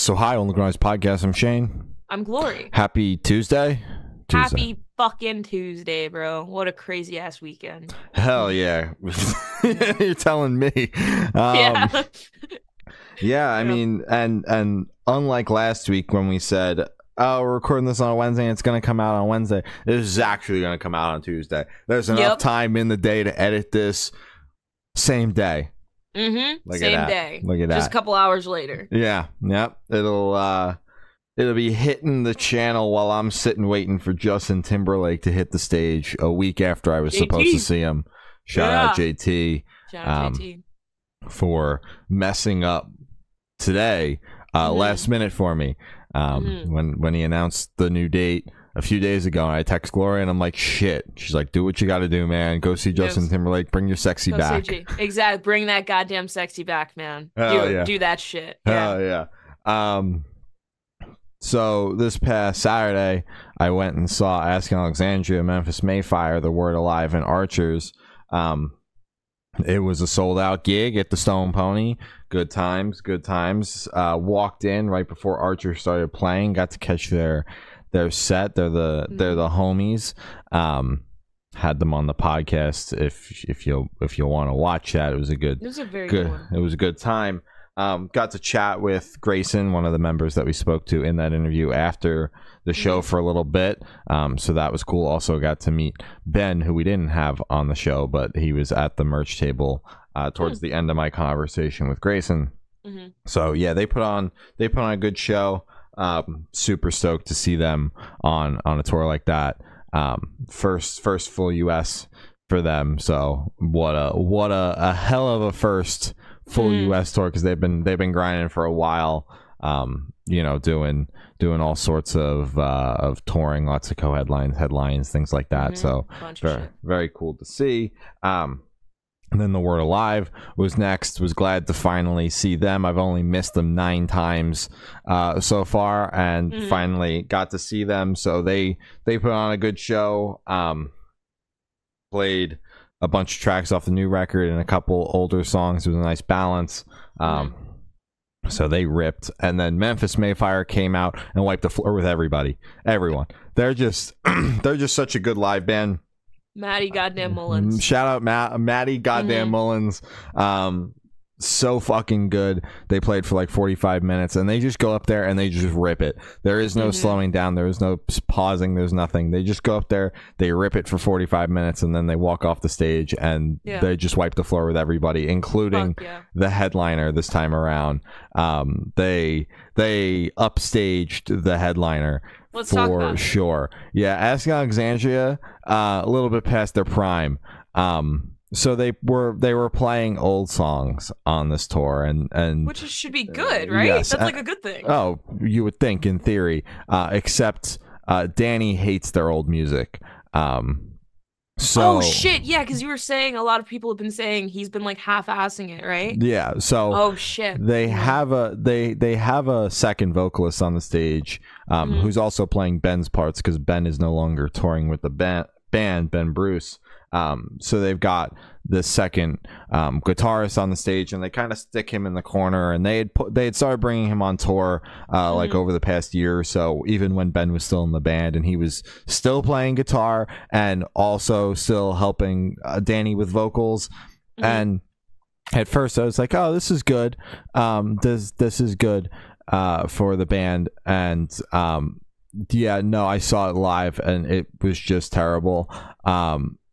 So hi on the Grimes Podcast. I'm Shane. I'm Glory. Happy Tuesday. Happy fucking Tuesday, bro. What a crazy ass weekend. Hell yeah. You're telling me. Yeah. Yeah, I mean, and unlike last week when we said, oh, we're recording this on a Wednesday and it's going to come out on Wednesday, this is actually going to come out on Tuesday. There's enough time in the day to edit this same day. Mm-hmm. Same day. Look at that. Just a couple hours later. Yeah. Yep. It'll be hitting the channel while I'm sitting waiting for Justin Timberlake to hit the stage a week after I was supposed to see him. Shout out JT. Shout out JT. For messing up today, last minute for me. When he announced the new date a few days ago, and I text Gloria and I'm like, shit. She's like, do what you gotta do, man. Go see Justin Timberlake. Bring your sexy back. Exactly. Bring that goddamn sexy back, man. Do that shit. Hell yeah. So this past Saturday, I went and saw Ask Alexandria, Memphis Mayfire, The Word Alive, and Archers. It was a sold out gig at the Stone Pony. Good times. Walked in right before Archers started playing. Got to catch their set. They're the homies. Had them on the podcast. If you'll want to watch that, it was a good one. It was a good time. Got to chat with Grayson, one of the members that we spoke to in that interview after the show for a little bit. So that was cool. Also got to meet Ben, who we didn't have on the show, but he was at the merch table towards the end of my conversation with Grayson. So yeah, they put on a good show. Super stoked to see them on a tour like that. First full US for them. So what a hell of a first full US tour, because they've been grinding for a while, doing all sorts of touring, lots of headlines, things like that. So very cool to see. And then The Word Alive was next. Was glad to finally see them. I've only missed them 9 times so far, and finally got to see them. So they put on a good show. Played a bunch of tracks off the new record and a couple older songs. It was a nice balance. So they ripped. And then Memphis Mayfire came out and wiped the floor with everyone. They're just such a good live band. Maddie goddamn Mullins. Shout out Maddie goddamn Mullins. So fucking good. They played for like 45 minutes and they just go up there and they just rip it. There is no slowing down. There is no pausing. There's nothing. They just go up there, they rip it for 45 minutes, and then they walk off the stage and they just wipe the floor with everybody, including the headliner this time around. They upstaged the headliner. Let's talk about sure. Yeah, Ask Alexandria, a little bit past their prime. So they were playing old songs on this tour, and which should be good, right? Yes, that's like a good thing. Oh, you would think in theory, except Danny hates their old music. Oh shit, yeah, because you were saying a lot of people have been saying he's been like half-assing it, right? Yeah, so oh shit, they have a second vocalist on the stage, who's also playing Ben's parts, because Ben is no longer touring with the band, Ben Bruce. So they've got the second guitarist on the stage, and they kind of stick him in the corner, and they had started bringing him on tour like over the past year or so, even when Ben was still in the band, and he was still playing guitar and also still helping Danny with vocals. And at first I was like, oh, this is good. This is good for the band. And I saw it live and it was just terrible.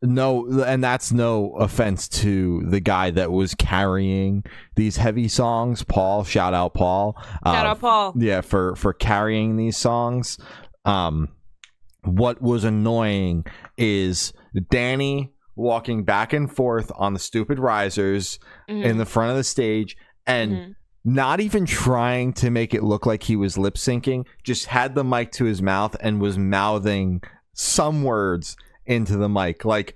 No, and that's no offense to the guy that was carrying these heavy songs, Paul. Shout out Paul. Shout out Paul. Yeah, for carrying these songs. What was annoying is Danny walking back and forth on the stupid risers in the front of the stage, and not even trying to make it look like he was lip syncing, just had the mic to his mouth and was mouthing some words into the mic, like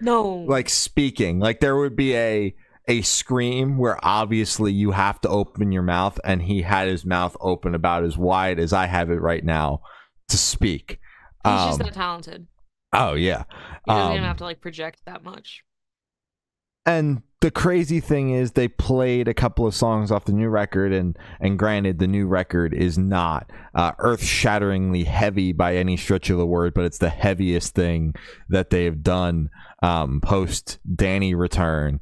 speaking. Like there would be a scream where obviously you have to open your mouth, and he had his mouth open about as wide as I have it right now to speak. He's just that talented. Oh yeah, he doesn't even have to like project that much. And the crazy thing is they played a couple of songs off the new record, and granted, the new record is not earth-shatteringly heavy by any stretch of the word, but it's the heaviest thing that they've done post Danny return.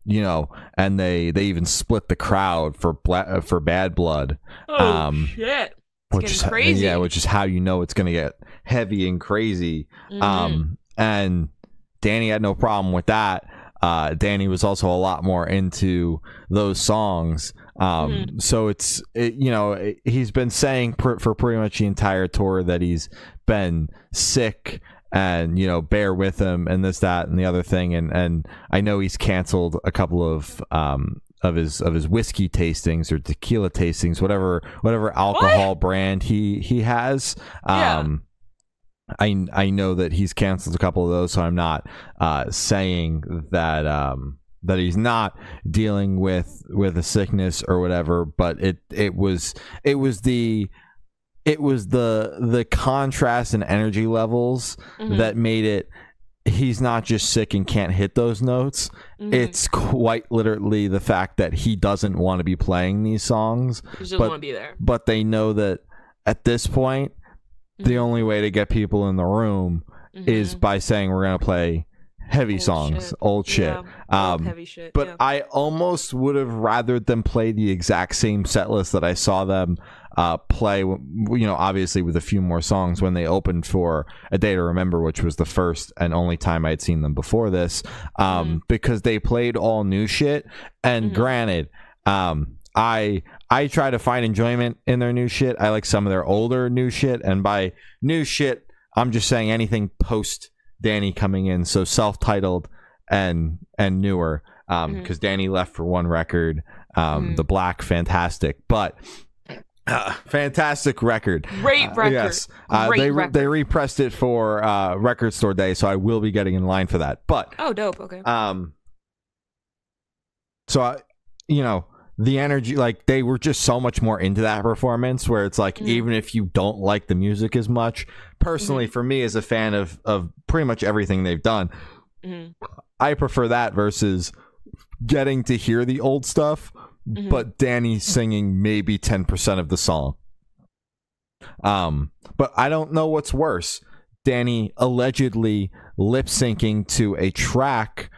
You know, and they even split the crowd for Bad Blood. Shit. Which is crazy. Yeah, which is how you know it's gonna get heavy and crazy. And Danny had no problem with that. Danny was also a lot more into those songs. So you know, he's been saying for pretty much the entire tour that he's been sick, and, you know, bear with him and this, that, and the other thing. And I know he's canceled a couple of his whiskey tastings or tequila tastings, whatever alcohol brand he has. I know that he's canceled a couple of those, so I'm not saying that that he's not dealing with a sickness or whatever, but it was the contrast and energy levels that made it. He's not just sick and can't hit those notes. It's quite literally the fact that he doesn't want to be playing these songs. He just doesn't want to be there. But they know that at this point, the only way to get people in the room is by saying we're going to play heavy songs, old shit. Heavy shit. But I almost would have rathered them play the exact same set list that I saw them play, you know, obviously with a few more songs when they opened for A Day to Remember, which was the first and only time I'd seen them before this, because they played all new shit. And granted, I try to find enjoyment in their new shit. I like some of their older new shit, and by new shit, I'm just saying anything post Danny coming in, so self-titled and newer, because Danny left for one record, The Black, fantastic, but fantastic record, great record. Yes, record. They repressed it for Record Store Day, so I will be getting in line for that. But dope. Okay. So you know, the energy, like, they were just so much more into that performance, where it's like, even if you don't like the music as much, personally, for me as a fan of pretty much everything they've done, I prefer that versus getting to hear the old stuff, but Danny singing maybe 10% of the song. But I don't know what's worse. Danny allegedly lip syncing to a track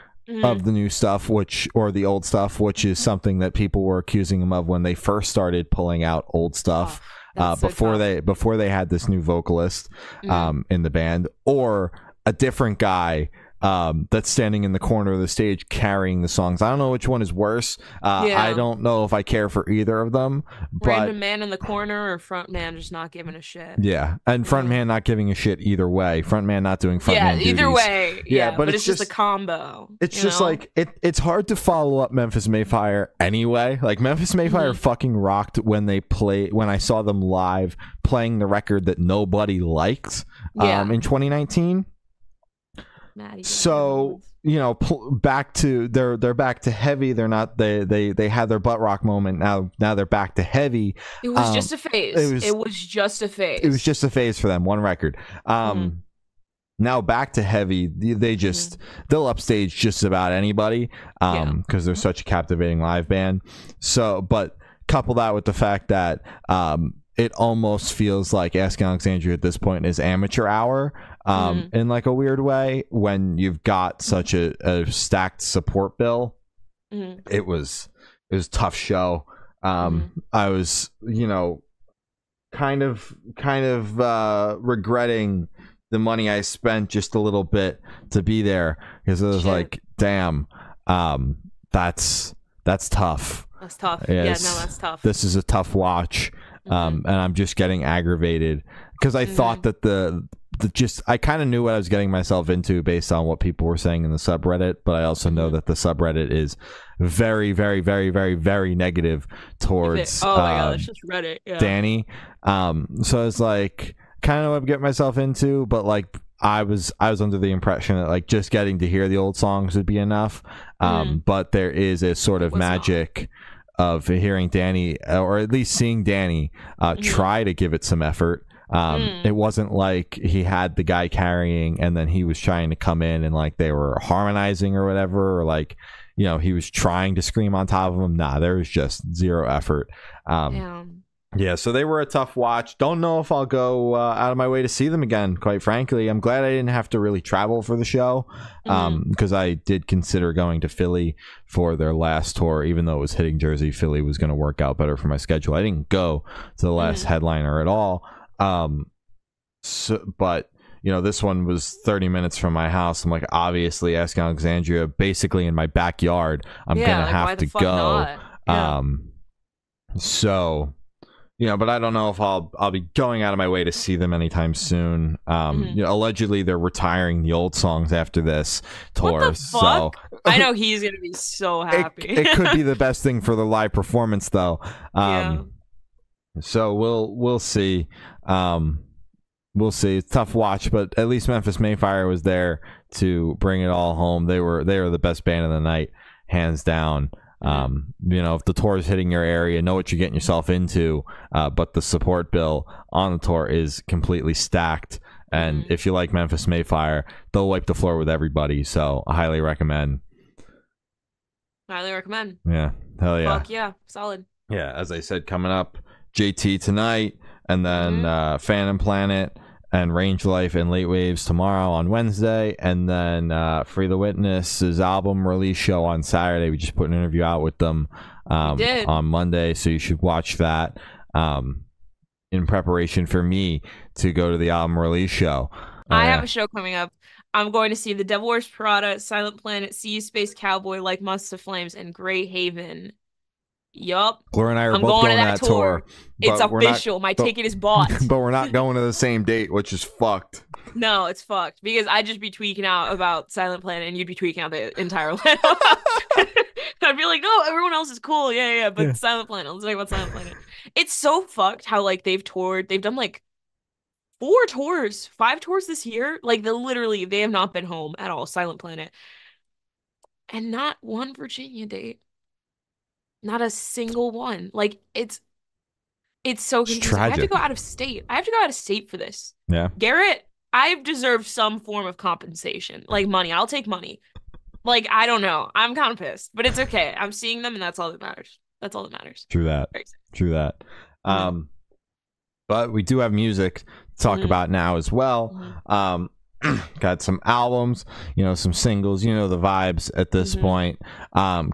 of the new stuff, or the old stuff, which is something that people were accusing him of when they first started pulling out old stuff, before they had this new vocalist in the band, or a different guy that's standing in the corner of the stage carrying the songs. I don't know which one is worse. I don't know if I care for either of them. But random man in the corner, or front man just not giving a shit. Yeah, and front man not giving a shit either way. Front man not doing front man duties. Either way. Yeah, but it's just a combo. It's just like it's hard to follow up Memphis Mayfire anyway. Like, Memphis Mayfire fucking rocked when I saw them live playing the record that nobody liked in 2019. So, you know, back to they're back to heavy. They're not they had their butt rock moment. Now they're back to heavy. It was just a phase. It was just a phase. It was just a phase for them. One record. Now back to heavy. They'll upstage just about anybody because they're such a captivating live band. So, but couple that with the fact that it almost feels like Asking Alexandria at this point is amateur hour. In like a weird way, when you've got such a stacked support bill. It was a tough show. I was, you know, kind of regretting the money I spent just a little bit to be there, because it was like, damn, that's tough. That's tough. That's tough. This is a tough watch. And I'm just getting aggravated because I thought that I kind of knew what I was getting myself into based on what people were saying in the subreddit, but I also know that the subreddit is very, very, very, very, very negative towards my god, it's just Reddit. Yeah. Danny. So it's like kind of what I'm getting myself into, but like I was under the impression that like just getting to hear the old songs would be enough. But there is a sort of magic of hearing Danny, or at least seeing Danny try to give it some effort. It wasn't like he had the guy carrying and then he was trying to come in and like they were harmonizing or whatever, or like, you know, he was trying to scream on top of him. Nah, there was just zero effort. Yeah, so they were a tough watch. Don't know if I'll go out of my way to see them again, quite frankly. I'm glad I didn't have to really travel for the show, because I did consider going to Philly for their last tour. Even though it was hitting Jersey, Philly was going to work out better for my schedule. I didn't go to the last headliner at all. But, you know, this one was 30 minutes from my house. I'm like, obviously, Asking Alexandria, basically in my backyard. I'm going to have to go. So... You know, but I don't know if I'll be going out of my way to see them anytime soon. You know, allegedly they're retiring the old songs after this tour. What the fuck? So I know he's gonna be so happy. It could be the best thing for the live performance, though. So we'll see. We'll see. It's a tough watch, but at least Memphis Mayfire was there to bring it all home. They were the best band of the night, hands down. You know, if the tour is hitting your area, know what you're getting yourself into, but the support bill on the tour is completely stacked, and if you like Memphis Mayfire, they'll wipe the floor with everybody, so I highly recommend. Yeah, hell yeah. Fuck yeah, solid. Yeah, as I said, coming up, JT tonight, and then Phantom Planet and Range Life and Late Waves tomorrow on Wednesday, and then Free the Witness's album release show on Saturday. We just put an interview out with them on Monday, so you should watch that in preparation for me to go to the album release show. I have a show coming up. I'm going to see The Devil Wears Prada, Silent Planet, See You Space Cowboy, Like Months of Flames, and Grey Haven. Yup. Gloria and I are both going to that tour. It's official. My ticket is bought. But we're not going to the same date, which is fucked. No, it's fucked. Because I'd just be tweaking out about Silent Planet and you'd be tweaking out the entire lineup. I'd be like, no, everyone else is cool. Yeah. But Silent Planet. Let's talk about Silent Planet. It's so fucked how like they've toured. They've done like 5 tours this year. Like they have not been home at all. Silent Planet. And not one Virginia date. Not a single one. Like it's so confusing. Tragic. I have to go out of state. I have to go out of state for this. Yeah. Garrett, I've deserved some form of compensation. Like money. I'll take money. Like, I don't know. I'm kind of pissed. But it's okay. I'm seeing them and that's all that matters. True that. But we do have music to talk about now as well. Got some albums, you know, some singles, you know, the vibes at this point.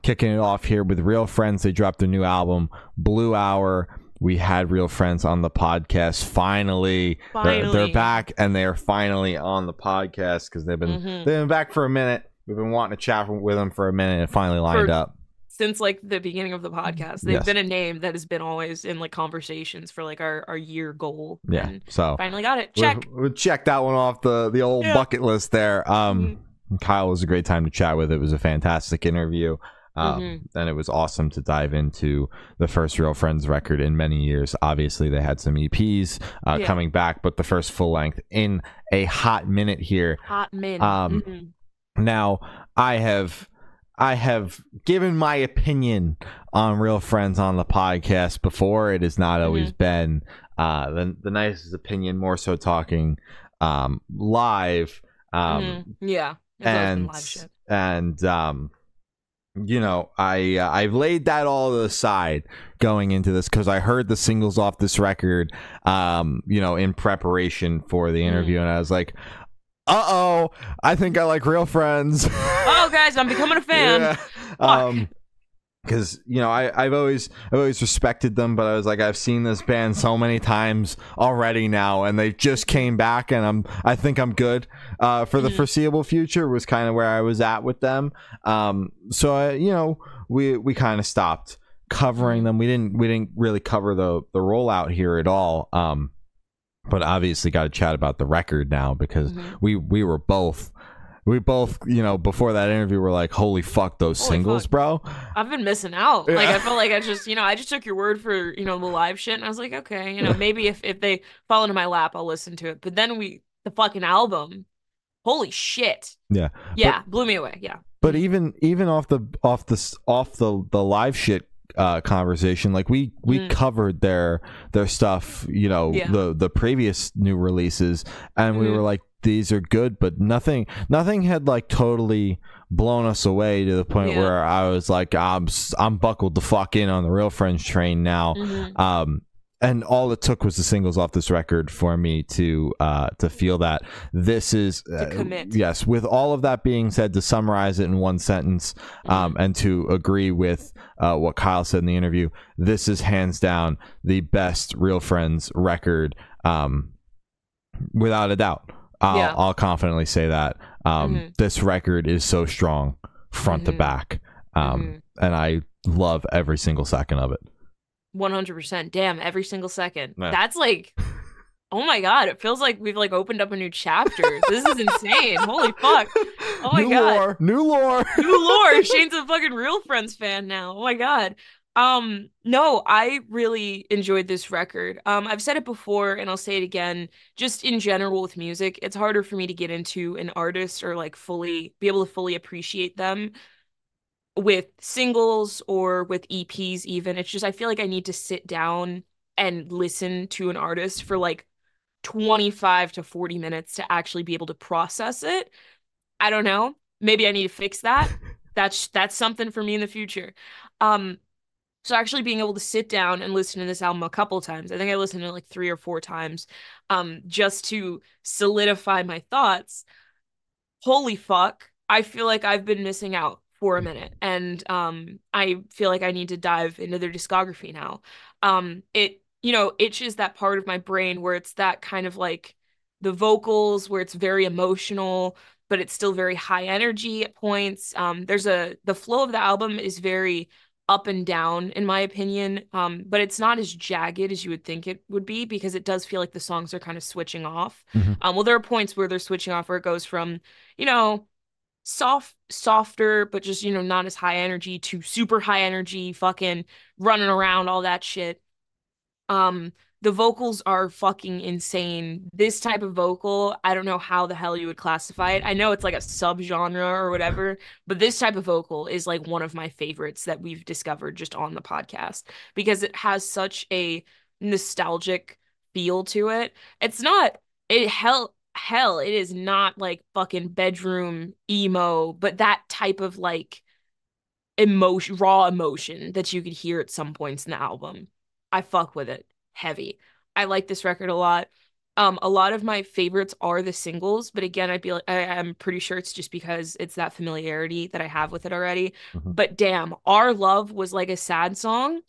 Kicking it off here with Real Friends. They dropped their new album, Blue Hour. We had Real Friends on the podcast. Finally. They're back, and they are finally on the podcast because they've been back for a minute. We've been wanting to chat with them for a minute, and finally lined up. Since like the beginning of the podcast, they've been a name that has been always in like conversations for like our year goal. Yeah, and so finally got it. Check. We'll check that one off the old bucket list there. Kyle was a great time to chat with. It was a fantastic interview. And it was awesome to dive into the first Real Friends record in many years. Obviously, they had some EPs coming back, but the first full length in a hot minute here. Now, I have given my opinion on Real Friends on the podcast before. It has not always been the nicest opinion, more so talking live. Live shit. You know, I've laid that all to the side going into this because I heard the singles off this record, you know, in preparation for the interview, and I was like, I think I like Real Friends. Oh, guys, I'm becoming a fan. Because you know, I've always respected them, but I was like, I've seen this band so many times already now, and they just came back, and I think I'm good for the foreseeable future. Was kind of where I was at with them. So you know, we kind of stopped covering them. We didn't really cover the rollout here at all. But obviously got to chat about the record now because we both, you know, before that interview, were like, holy fuck, those singles, bro. I've been missing out. Like, I felt like I just took your word for, you know, the live shit. And I was like, okay, you know, maybe if they fall into my lap, I'll listen to it. But then the fucking album, holy shit. Yeah. Blew me away. Yeah. But even off the live shit, conversation. Like we covered their stuff, you know, the previous new releases, and we were like, these are good, but nothing had like totally blown us away to the point where I was like, I'm buckled the fuck in on the Real Friends train now. And all it took was the singles off this record for me to feel that this is commit. Yes, with all of that being said, to summarize it in one sentence, and to agree with what Kyle said in the interview, this is hands down the best Real Friends record, without a doubt. I'll confidently say that. This record is so strong front to back, and I love every single second of it. 100%. Damn, every single second. Yeah. That's like, oh my god, it feels like we've like opened up a new chapter. This is insane. Holy fuck. Oh my god. New lore. Shane's a fucking Real Friends fan now. Oh my god. No, I really enjoyed this record. I've said it before and I'll say it again. Just in general with music, it's harder for me to get into an artist or like be able to fully appreciate them with singles or with EPs even. It's just, I feel like I need to sit down and listen to an artist for like 25 to 40 minutes to actually be able to process it. I don't know. Maybe I need to fix that. That's something for me in the future. So actually being able to sit down and listen to this album a couple times. I think I listened to it like 3 or 4 times, just to solidify my thoughts. Holy fuck. I feel like I've been missing out for a minute, and I feel like I need to dive into their discography now. It, you know, itches that part of my brain where it's that kind of like the vocals where it's very emotional, but it's still very high energy at points. The flow of the album is very up and down in my opinion, but it's not as jagged as you would think it would be, because it does feel like the songs are kind of switching off. Well, there are points where they're switching off where it goes from, you know, softer, but just, you know, not as high energy to super high energy, fucking running around, all that shit. The vocals are fucking insane. This type of vocal, I don't know how the hell you would classify it. I know it's like a subgenre or whatever, but this type of vocal is like one of my favorites that we've discovered just on the podcast, because it has such a nostalgic feel to it. It's not, it is not like fucking bedroom emo, but that type of like emotion, raw emotion that you could hear at some points in the album. I fuck with it heavy. I like this record a lot. A lot of my favorites are the singles, but again, I'm pretty sure it's just because it's that familiarity that I have with it already. But damn, Our Love was like a sad song.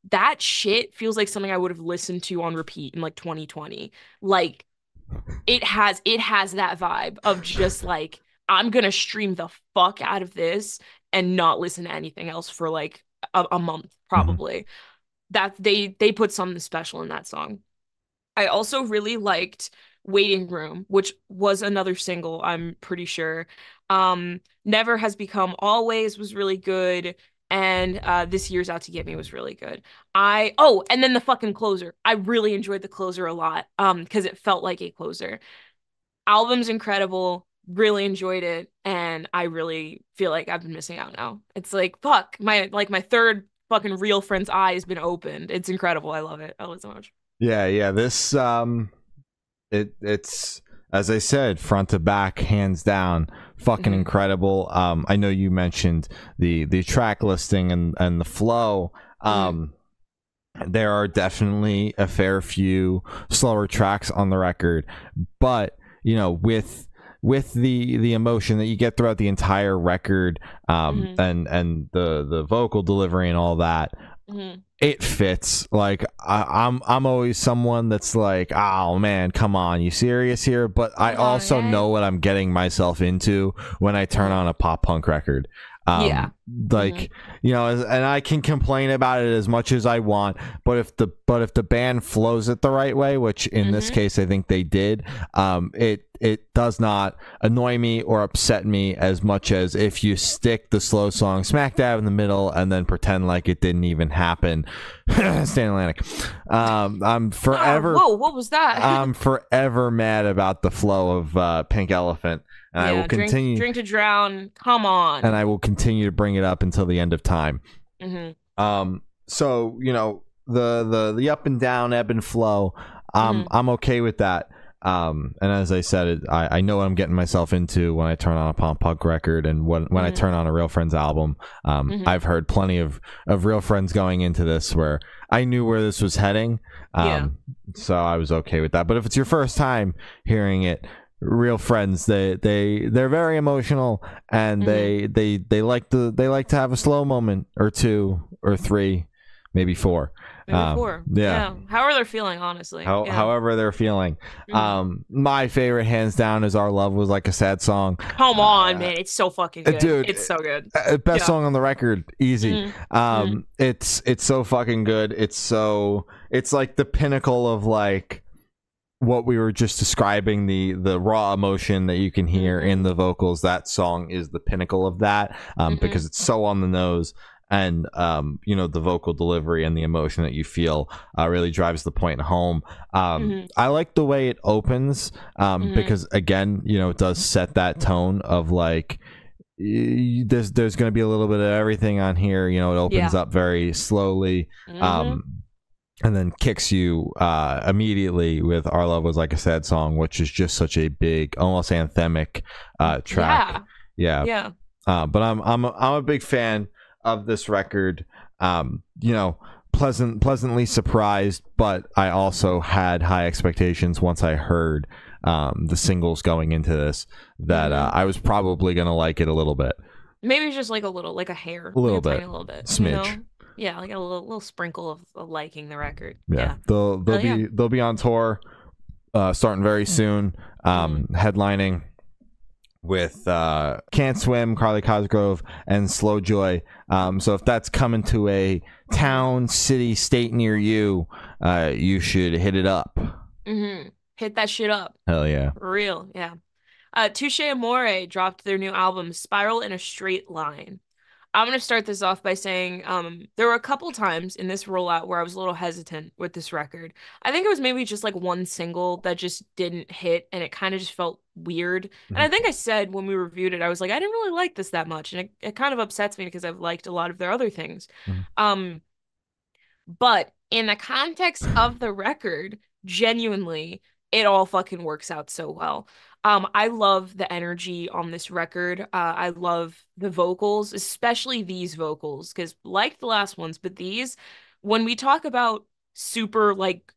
That shit feels like something I would have listened to on repeat in like 2020. Like it has that vibe of just like, I'm gonna stream the fuck out of this and not listen to anything else for like a month probably. That they put something special in that song. I also really liked Waiting Room, which was another single, I'm pretty sure. Never Has Become Always was really good, and This Year's Out to Get Me was really good. And then the fucking closer. I really enjoyed the closer a lot, because it felt like a closer. Album's incredible, really enjoyed it, and I really feel like I've been missing out now. It's like, fuck, my third fucking Real Friends eye has been opened. It's incredible. I love it. I love it so much. Yeah. This it's, as I said, front to back, hands down, fucking incredible. I know you mentioned the track listing and the flow. There are definitely a fair few slower tracks on the record, but you know, with the emotion that you get throughout the entire record, and the vocal delivery and all that, it fits. Like I'm always someone that's like, oh man, come on, you serious here? But I also know what I'm getting myself into when I turn on a pop punk record. Like, you know, and I can complain about it as much as I want, but if the band flows it the right way, which in this case I think they did, it does not annoy me or upset me as much as if you stick the slow song smack dab in the middle and then pretend like it didn't even happen. Stan Atlantic. I'm forever whoa, what was that? I'm forever mad about the flow of Pink Elephant. And I will continue. Drink to Drown. Come on. And I will continue to bring it up until the end of time. so the up and down, ebb and flow. I'm okay with that. And as I said, I know what I'm getting myself into when I turn on a pop punk record, and when I turn on a Real Friends album. I've heard plenty of Real Friends going into this where I knew where this was heading. So I was okay with that. But if it's your first time hearing it, Real Friends, they're very emotional, and they like to have a slow moment or two or three, maybe four. Yeah. How are they feeling, honestly? However they're feeling. My favorite, hands down, is Our Love Was Like a Sad Song. Come on, man. It's so fucking good. Dude, it's so good. Best song on the record. Easy. It's so fucking good. It's like the pinnacle of like what we were just describing, the raw emotion that you can hear in the vocals. That song is the pinnacle of that, because it's so on the nose. And the vocal delivery and the emotion that you feel really drives the point home. I like the way it opens, because again, it does set that tone of like there's going to be a little bit of everything on here. It opens up very slowly, and then kicks you immediately with Our Love Was Like a Sad Song, which is just such a big, almost anthemic track. Yeah. But I'm a big fan of this record. Pleasantly surprised, but I also had high expectations once I heard the singles going into this, that I was probably gonna like it a little bit. Maybe just like a little, like a hair, a little bit, smidge. Yeah, like a little sprinkle of liking the record. Yeah. They'll be on tour starting very soon, headlining with Can't Swim, Carly Cosgrove, and Slow Joy. So if that's coming to a town, city, state near you, you should hit it up. Hit that shit up. Hell yeah. For real, yeah. Touché Amoré dropped their new album, Spiral in a Straight Line. I'm going to start this off by saying there were a couple times in this rollout where I was a little hesitant with this record. I think it was maybe just like one single that just didn't hit, and it kind of just felt weird. And I think I said when we reviewed it, I was like, I didn't really like this that much. And it kind of upsets me because I've liked a lot of their other things. But in the context of the record, genuinely, it all fucking works out so well. I love the energy on this record. I love the vocals, especially these vocals, because like the last ones, but these, when we talk about super like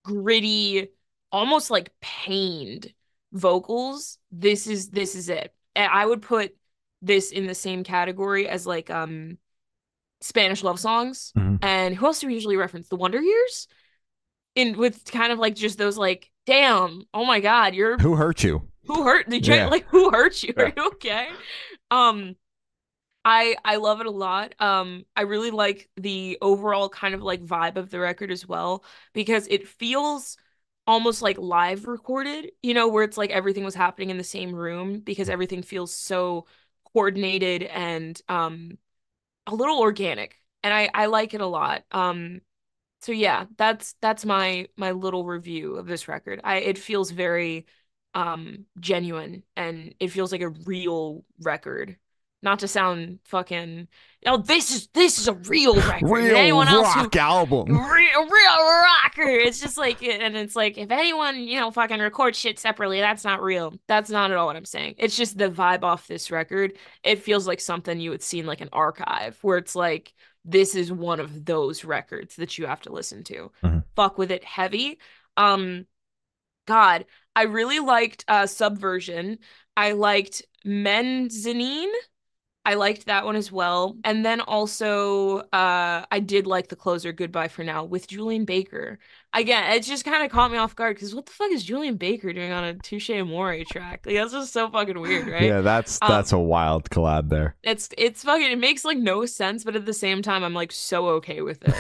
gritty, almost like pained vocals, this is it. And I would put this in the same category as like Spanish love songs. And who else do we usually reference? The Wonder Years? With kind of like just those like, damn, oh my God, who hurt you? Who hurt like who hurt you? Are you okay? I love it a lot. I really like the overall kind of like vibe of the record as well, because it feels almost like live recorded, where it's like everything was happening in the same room, because everything feels so coordinated and a little organic, and I like it a lot. So yeah, that's my little review of this record. It feels very genuine, and it feels like a real record. Not to sound fucking, this is a real record. Real anyone rock else album. Real rocker. It's just like, and it's like, if anyone fucking records shit separately, that's not real. That's not at all what I'm saying. It's just the vibe off this record. It feels like something you would see in like an archive, where it's like, this is one of those records that you have to listen to. Fuck with it heavy. God, I really liked Subversion. I liked Mezzanine. I liked that one as well. And then also, I did like the closer, Goodbye for Now, with Julian Baker. Again, it just kind of caught me off guard, because what the fuck is Julian Baker doing on a Touché Amoré track? Like, that's just so fucking weird, right? Yeah, that's a wild collab there. It's fucking, it makes like no sense, but at the same time, I'm like so okay with it.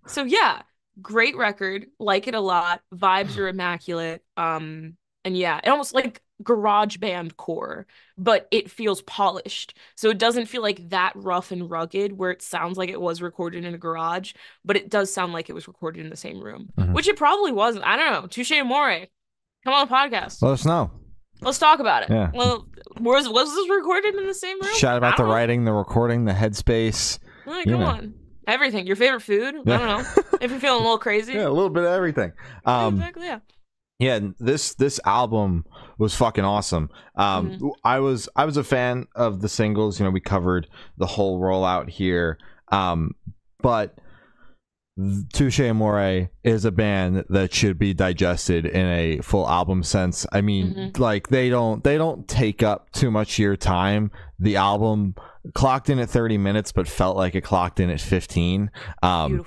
So yeah, great record, like it a lot. Vibes are immaculate. And yeah, it almost like garage band core, but it feels polished. So it doesn't feel like that rough and rugged where it sounds like it was recorded in a garage, but it does sound like it was recorded in the same room, which it probably wasn't. I don't know. Touché Amoré, come on the podcast. Let us know. Let's talk about it. Yeah. Well, was this recorded in the same room? Shout about the writing, the recording, the headspace. Like, come on. Everything. Your favorite food? I Yeah. don't know. If you're feeling a little crazy. Yeah, a little bit of everything. Exactly, yeah. Yeah, this album was fucking awesome. I was a fan of the singles. You know, we covered the whole rollout here. But Touché Amoré is a band that should be digested in a full album sense. I mean, like they don't take up too much of your time. The album clocked in at 30 minutes but felt like it clocked in at 15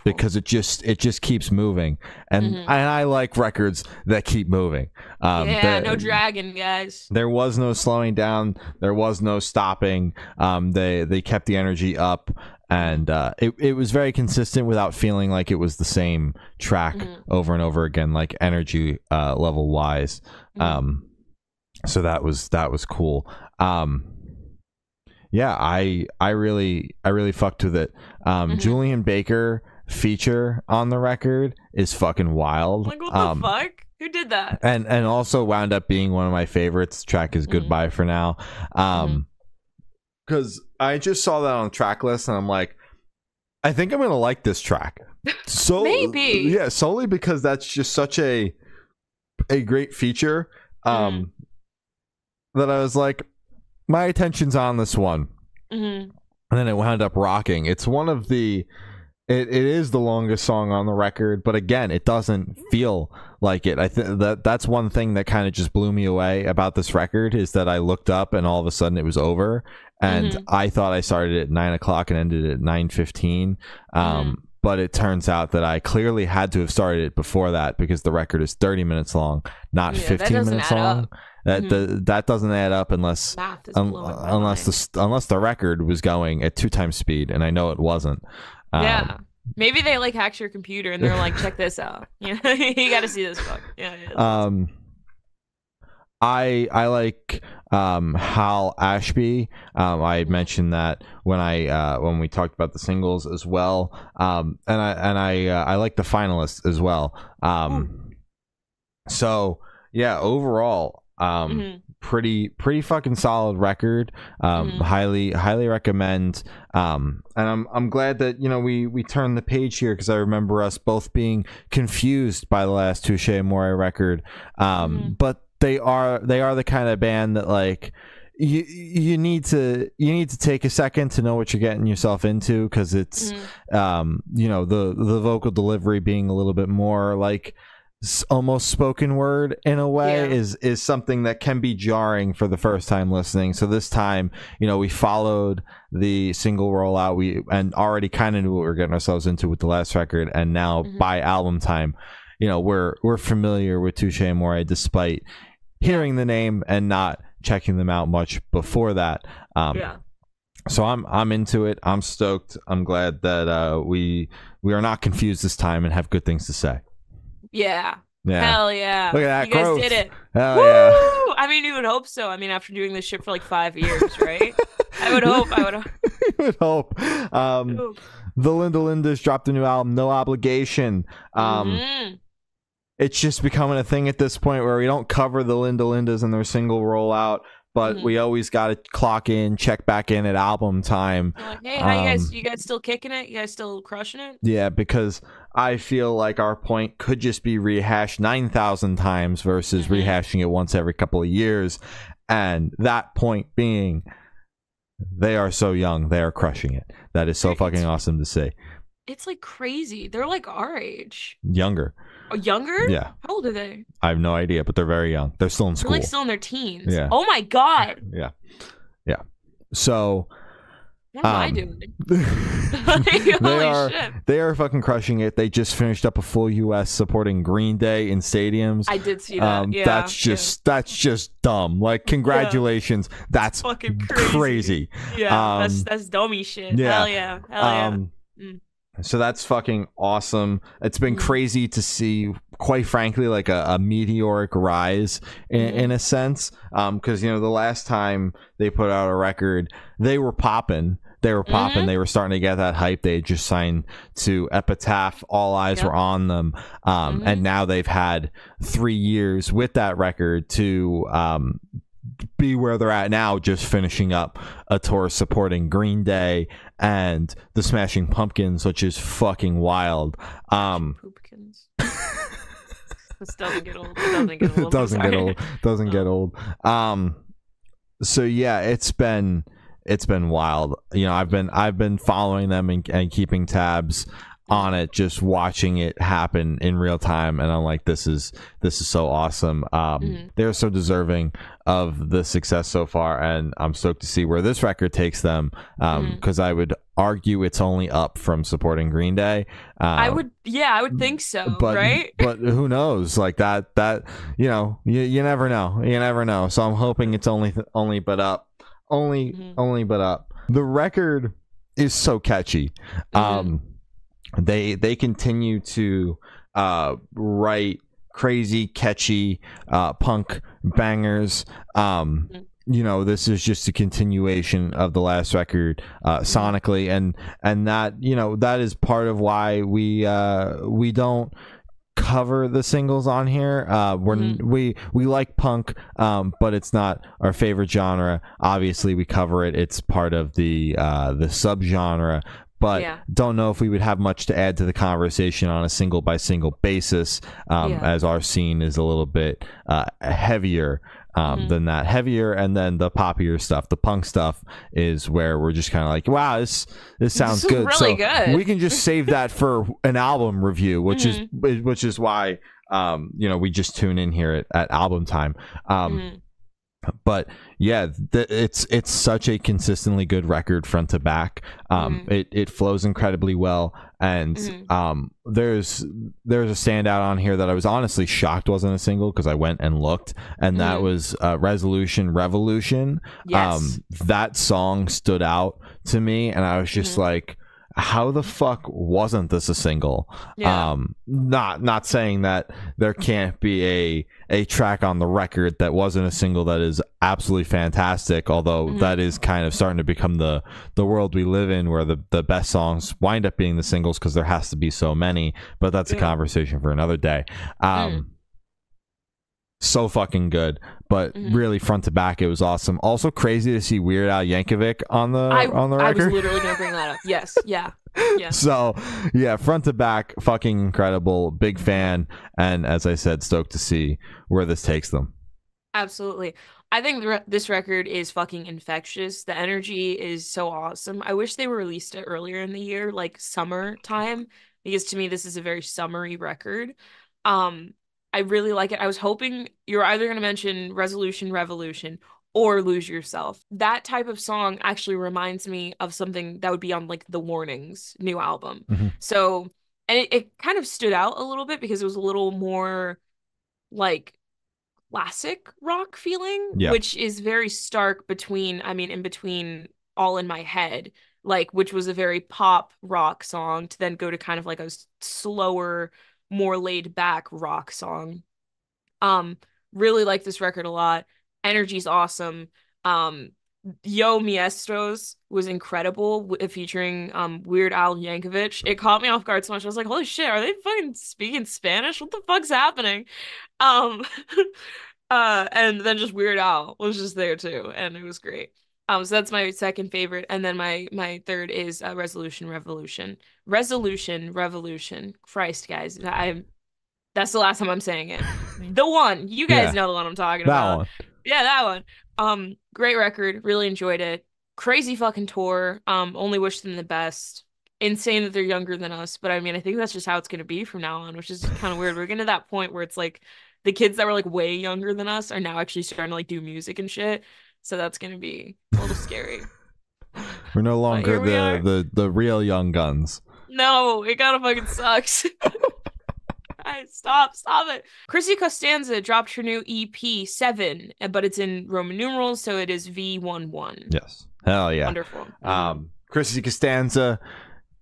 because it just keeps moving, and I like records that keep moving. No dragging, guys. There was no slowing down, there was no stopping. They kept the energy up, and it was very consistent without feeling like it was the same track over and over again, like energy level wise. So that was cool. Yeah, I really fucked with it. Julian Baker feature on the record is fucking wild. Like, what the fuck? Who did that? And also wound up being one of my favorites. Track is Goodbye for Now. Because I just saw that on the track list and I'm like, I think I'm gonna like this track. So maybe. Yeah, solely because that's just such a great feature. That I was like, my attention's on this one. And then it wound up rocking. It's one of the it is the longest song on the record, but again, it doesn't feel like it. I think that's one thing that kind of just blew me away about this record, is that I looked up and all of a sudden it was over, and I thought I started at 9 o'clock and ended at 9:15. But it turns out that I clearly had to have started it before that, because the record is 30 minutes long, not 15 minutes long. That doesn't add up unless the record was going at 2 times speed, and I know it wasn't. Yeah, maybe they like hacked your computer and they're like, check this out. Yeah, you got to see this book. Yeah. I like Hal Ashby. I mentioned that when we talked about the singles as well. And I like the finalists as well. So yeah, overall, pretty fucking solid record. Highly recommend. And I'm glad that, you know, we turned the page here, because I remember us both being confused by the last Touché Amoré record. But they are the kind of band that, like, you need to take a second to know what you're getting yourself into, because it's you know, the vocal delivery being a little bit more like almost spoken word in a way is something that can be jarring for the first time listening. So this time, you know, we followed the single rollout, and already kind of knew what we were getting ourselves into with the last record, and now by album time, you know, we're familiar with Touché Amoré despite hearing the name and not checking them out much before that. So I'm into it. I'm stoked. I'm glad that we are not confused this time and have good things to say. Yeah. Hell yeah. Look at that. You guys growth. did it. Hell Woo! yeah. I mean, you would hope so. I mean, after doing this shit for like 5 years, right? I would hope. You would hope. The Linda Lindas dropped a new album, No Obligation. It's just becoming a thing at this point where we don't cover the Linda Lindas and their single rollout, but we always got to clock in, check back in at album time. Like, hey, how you guys still kicking it? You guys still crushing it? Yeah, because I feel like our point could just be rehashed 9,000 times versus rehashing it once every couple of years. And that point being, they are so young, they are crushing it. That is so fucking awesome to see. It's like crazy. They're like our age. Younger. Oh, younger? Yeah. How old are they? I have no idea, but they're very young. They're still in school. They're like still in their teens. Yeah. Oh my god. Yeah. So what am I doing? Holy shit. They are fucking crushing it. They just finished up a full US supporting Green Day in stadiums. I did see that. That's just dumb. Like, congratulations. That's fucking crazy. Yeah. That's dummy shit. Yeah. Hell yeah. So that's fucking awesome. It's been crazy to see, quite frankly, like a meteoric rise in a sense. Because, you know, the last time they put out a record, they were popping. They were starting to get that hype. They had just signed to Epitaph. All eyes were on them. And now they've had 3 years with that record to be where they're at now, just finishing up a tour supporting Green Day and the Smashing Pumpkins, which is fucking wild. Poopkins. This doesn't get old. It doesn't get old. It doesn't get old. Doesn't get old. So yeah, it's been wild. You know, I've been following them and keeping tabs on it, just watching it happen in real time, and I'm like, this is so awesome. They're so deserving of the success so far, and I'm stoked to see where this record takes them, because I would argue it's only up from supporting Green Day. I would think so, but, right? But who knows? Like that you know, you never know. So I'm hoping it's only but up. Only but up. The record is so catchy. They continue to write crazy, catchy punk bangers. You know, this is just a continuation of the last record sonically, and that, you know, that is part of why we don't cover the singles on here. We like punk, but it's not our favorite genre. Obviously we cover it. It's part of the subgenre, but don't know if we would have much to add to the conversation on a single by single basis, as our scene is a little bit heavier than that. Heavier, and then the poppier stuff, the punk stuff, is where we're just kind of like, wow, this sounds good. Really good. We can just save that for an album review, which is why you know, we just tune in here at album time. But yeah, it's such a consistently good record front to back. It flows incredibly well, and there's a standout on here that I was honestly shocked wasn't a single, because I went and looked, and that was Resolution Revolution. Yes. That song stood out to me, and I was just like, how the fuck wasn't this a single? Not saying that there can't be a track on the record that wasn't a single that is absolutely fantastic, although that is kind of starting to become the world we live in, where the best songs wind up being the singles, because there has to be so many, but that's a conversation for another day. So fucking good, but really front to back it was awesome. Also crazy to see Weird Al Yankovic on the record. I was literally gonna bring that up. Yes. Yeah. So yeah, front to back, fucking incredible. Big fan, and as I said, stoked to see where this takes them. Absolutely. I think this record is fucking infectious. The energy is so awesome. I wish they were released it earlier in the year, like summertime, because to me this is a very summery record. I really like it. I was hoping you were either going to mention Resolution Revolution or Lose Yourself. That type of song actually reminds me of something that would be on like The Warnings' new album. So, and it kind of stood out a little bit because it was a little more like classic rock feeling, which is very stark in between All in My Head, like, which was a very pop rock song, to then go to kind of like a slower, more laid back rock song. Really like this record a lot. Energy's awesome. Yo Maestros was incredible, featuring Weird Al Yankovic. It caught me off guard so much. I was like, holy shit, are they fucking speaking Spanish? What the fuck's happening? And then just Weird Al was just there too, and it was great. So that's my second favorite, and then my third is Resolution Revolution. Resolution Revolution. Christ, guys, that's the last time I'm saying it. The one, you guys know the one I'm talking about. One. Yeah, that one. Great record. Really enjoyed it. Crazy fucking tour. Only wish them the best. Insane that they're younger than us, but I mean, I think that's just how it's gonna be from now on, which is kind of weird. We're getting to that point where it's like the kids that were like way younger than us are now actually starting to like do music and shit. So that's gonna be a little scary. We're no longer the real young guns. No, it kind of fucking sucks. Guys, stop it. Chrissy Costanza dropped her new EP 7, but it's in Roman numerals, so it is V11. Yes, hell yeah, wonderful. Chrissy Costanza,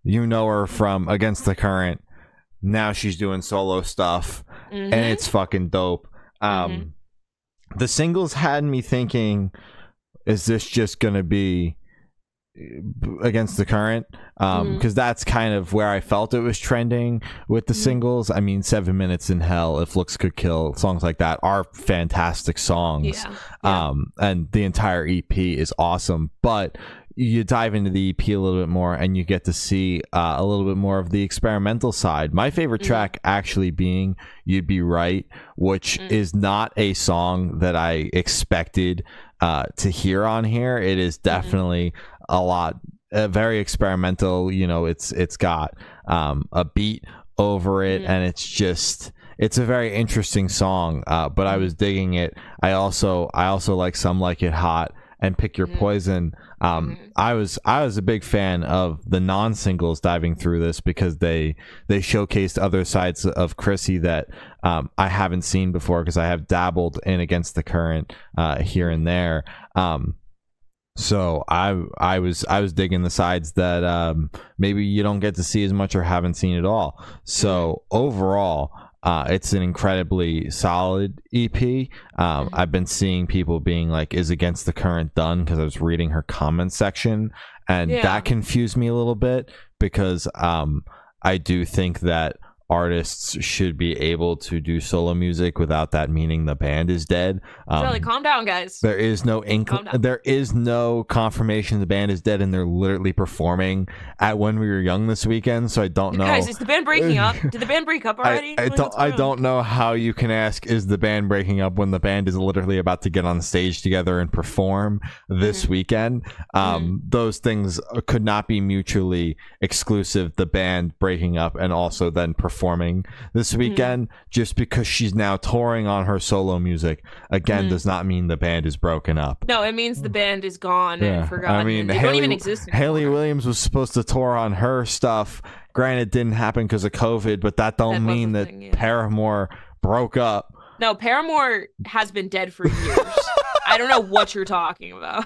you know her from Against the Current. Now she's doing solo stuff, and it's fucking dope. The singles had me thinking, is this just gonna be Against the Current, because that's kind of where I felt it was trending with the singles. I mean, 7 Minutes in Hell, If Looks Could Kill, songs like that are fantastic songs. And the entire EP is awesome, but you dive into the EP a little bit more and you get to see a little bit more of the experimental side. My favorite track actually being You'd Be Right, which is not a song that I expected to hear on here. It is definitely very experimental. You know, it's got a beat over it, and it's a very interesting song, but I was digging it. I also like Some Like It Hot and Pick Your Poison. I was a big fan of the non-singles diving through this, because they showcased other sides of Chrissy that I haven't seen before, because I have dabbled in Against the Current here and there. So I was digging the sides that maybe you don't get to see as much or haven't seen at all. So overall, it's an incredibly solid EP. I've been seeing people being like, is Against the Current done? Because I was reading her comment section, and that confused me a little bit, because I do think that artists should be able to do solo music without that meaning the band is dead. Charlie, calm down, guys. There is no confirmation the band is dead, and they're literally performing at When We Were Young this weekend. So I don't know. Guys, is the band breaking up? Did the band break up already? I don't know how you can ask, is the band breaking up, when the band is literally about to get on stage together and perform this weekend. Those things could not be mutually exclusive. The band breaking up and also then performing this weekend, just because she's now touring on her solo music again, does not mean the band is broken up. No, it means the band is gone and forgotten. I mean, they don't even exist anymore. Hayley Williams was supposed to tour on her stuff. Granted, it didn't happen because of COVID, but that don't mean that Paramore broke up. No, Paramore has been dead for years. I don't know what you're talking about.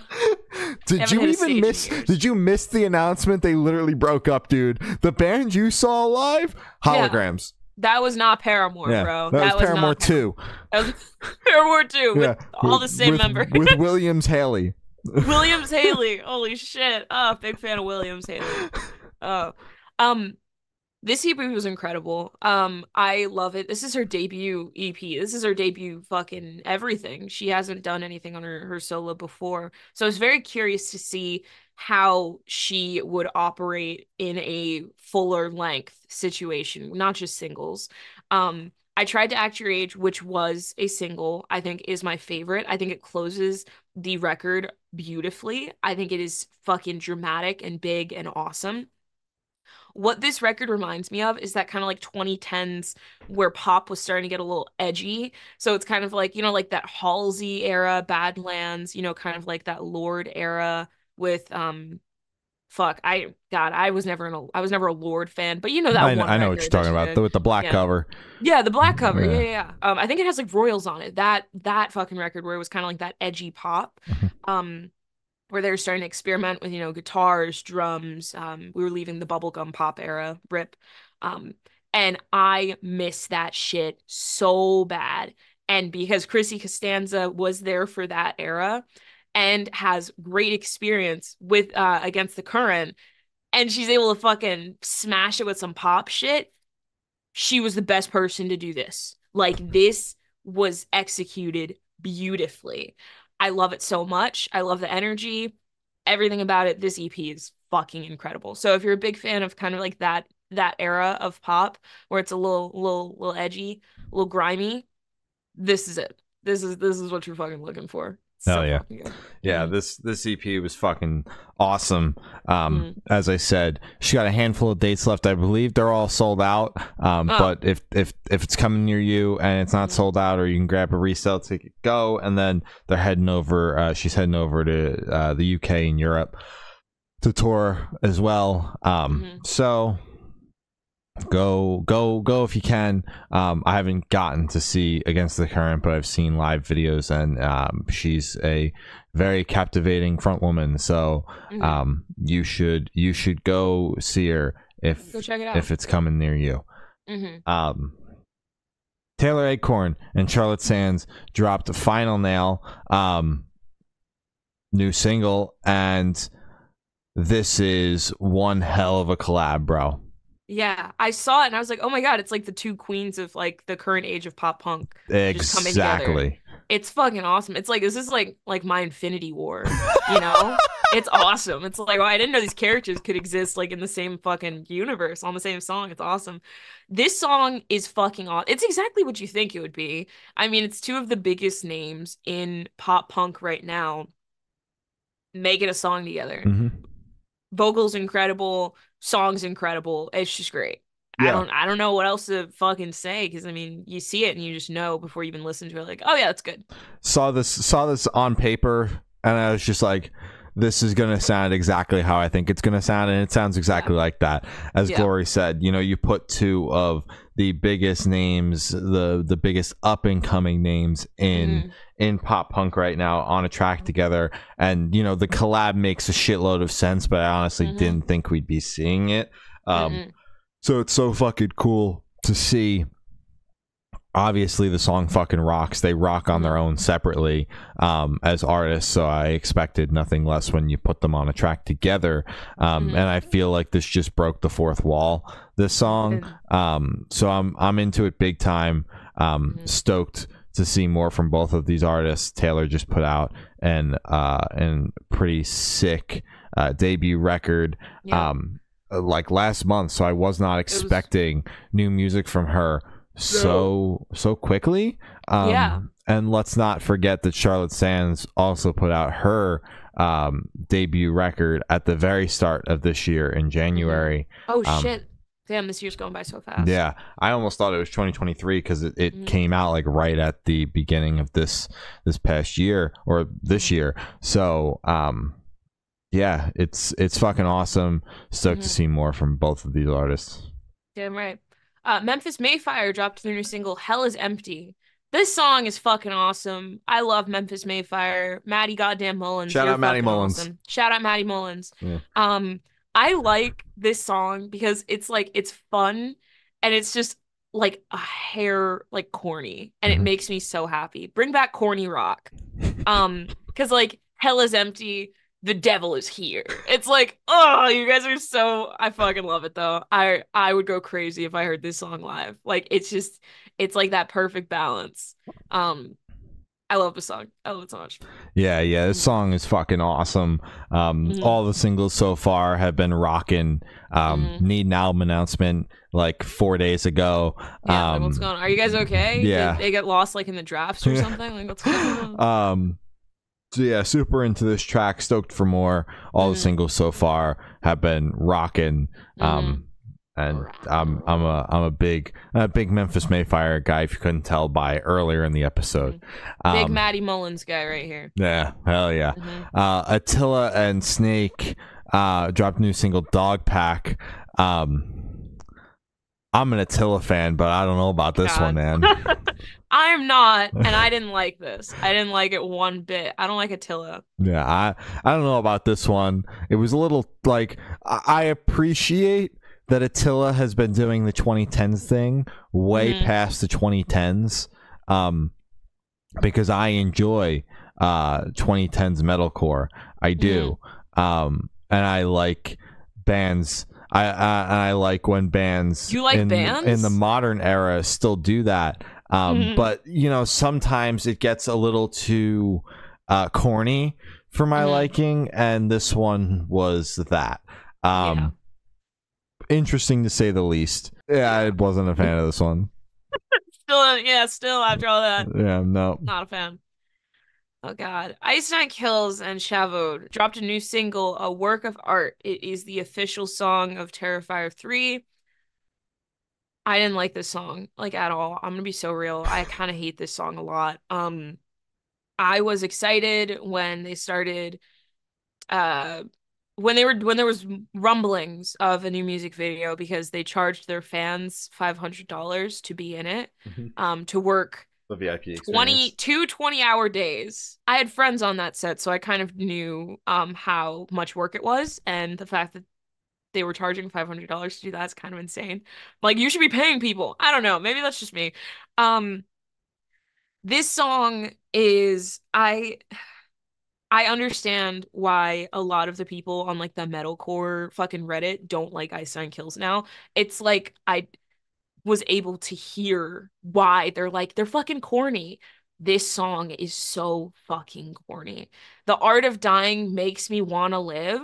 Did you miss the announcement? They literally broke up, dude. The band you saw live, Holograms. That was not Paramore, bro. That was Paramore 2. That was Paramore 2 with all the same members. With Williams Haley. Williams Haley. Holy shit. Oh, big fan of Williams Haley. Oh. This EP was incredible. I love it. This is her debut EP. This is her debut fucking everything. She hasn't done anything on her solo before. So I was very curious to see how she would operate in a fuller length situation, not just singles. I tried to Act Your Age, which was a single, I think is my favorite. I think it closes the record beautifully. I think it is fucking dramatic and big and awesome. What this record reminds me of is that kind of like 2010s where pop was starting to get a little edgy. So it's kind of like, you know, like that Halsey era, Badlands, you know, kind of like that Lorde era with I was never a Lorde fan, but you know that I know what you're talking about with the black cover. Yeah, the black cover. Yeah. I think it has like Royals on it. That fucking record where it was kind of like that edgy pop. Where they were starting to experiment with, you know, guitars, drums. We were leaving the bubblegum pop era, rip. And I miss that shit so bad. And because Chrissy Costanza was there for that era and has great experience with Against the Current, and she's able to fucking smash it with some pop shit, she was the best person to do this. Like, this was executed beautifully. I love it so much. I love the energy, everything about it. This EP is fucking incredible. So if you're a big fan of kind of like that era of pop where it's a little edgy, a little grimy, this is it. This is what you're fucking looking for. Hell yeah. Yeah, this EP was fucking awesome. As I said, she got a handful of dates left. I believe they're all sold out. But if it's coming near you and it's not sold out, or you can grab a resale ticket, go. And then they're heading over. She's heading over to the UK and Europe to tour as well. So go if you can. I haven't gotten to see Against the Current, but I've seen live videos, and she's a very captivating front woman. So you should go see her go check it out if it's coming near you. Taylor Acorn and Charlotte Sands dropped Final Nail, new single, and this is one hell of a collab, bro. Yeah, I saw it and I was like, oh my God, it's like the two queens of like the current age of pop punk just coming together. Exactly. It's fucking awesome. It's like this is like my Infinity War, you know? It's awesome. It's like, well, I didn't know these characters could exist like in the same fucking universe on the same song. It's awesome. This song is fucking awesome. It's exactly what you think it would be. I mean, it's two of the biggest names in pop punk right now making a song together. Hmm. Vocals incredible, songs incredible. It's just great. Yeah. I don't know what else to fucking say because I mean you see it and you just know before you even listen to it like, oh yeah, that's good. Saw this on paper, and I was just like, this is gonna sound exactly how I think it's gonna sound, and it sounds exactly like that. As Yeah. Glory said, you put two of the biggest names, the biggest up and coming names in pop punk right now on a track together, and the collab makes a shitload of sense, but I honestly didn't think we'd be seeing it. So it's so fucking cool to see. Obviously the song fucking rocks. They rock on their own separately as artists, so I expected nothing less when you put them on a track together. And I feel like this just broke the fourth wall, this song. So I'm into it big time. Stoked to see more from both of these artists. Taylor just put out an pretty sick debut record like last month, so I was not expecting new music from her so quickly. And let's not forget that Charlotte Sands also put out her debut record at the very start of this year in January. Oh shit. Damn, this year's going by so fast. Yeah, I almost thought it was 2023 because it came out like right at the beginning of this past year or this year. So yeah, it's fucking awesome. Stoked to see more from both of these artists. Damn right. Memphis Mayfire dropped their new single "Hell Is Empty." This song is fucking awesome. I love Memphis Mayfire. Maddie goddamn Mullins. Shout You're out Maddie fucking Mullins. awesome. Shout out Maddie Mullins. Yeah. I like this song because it's like it's fun and it's just like a hair like corny and it makes me so happy. Bring back corny rock. Because like Hell Is Empty, the devil is here. It's like, oh, you guys are so I fucking love it though. I would go crazy if I heard this song live. Like it's like that perfect balance. I love the song. I love it so much. Yeah, this song is fucking awesome. All the singles so far have been rocking. Need an album announcement like 4 days ago. Yeah, like, what's going on? Are you guys okay? Yeah. They get lost like in the drafts or something? Like what's going on? So yeah, super into this track. Stoked for more. All the singles so far have been rocking. And I'm a big Memphis Mayfire guy, if you couldn't tell by earlier in the episode. Big Maddie Mullins guy right here. Yeah, hell yeah. Attila and Snake dropped a new single, Dog Pack. I'm an Attila fan, but I don't know about this one, man. I'm not, and I didn't like this. I didn't like it one bit. I don't like Attila. Yeah, I don't know about this one. It was a little like I appreciate that Attila has been doing the 2010s thing way past the 2010s, because I enjoy 2010s metalcore. I do, and I like bands. I like when bands You like bands in the modern era still do that. But sometimes it gets a little too corny for my liking, and this one was that. Interesting to say the least. Yeah, I wasn't a fan of this one. Still after all that. Yeah, no. Not a fan. Oh God. Ice Nine Kills and Chavo dropped a new single, A Work of Art. It is the official song of Terrifier 3. I didn't like this song, like at all. I'm gonna be so real. I kind of hate this song a lot. I was excited when they started when there was rumblings of a new music video because they charged their fans $500 to be in it, to work The VIP experience. 20-hour days. I had friends on that set, so I kind of knew how much work it was, and the fact that they were charging $500 to do that is kind of insane. Like, you should be paying people. I don't know. Maybe that's just me. This song is I understand why a lot of the people on like the metalcore fucking Reddit don't like Einstein Kills now. It's like I was able to hear why they're like they're fucking corny. This song is so fucking corny. The art of dying makes me want to live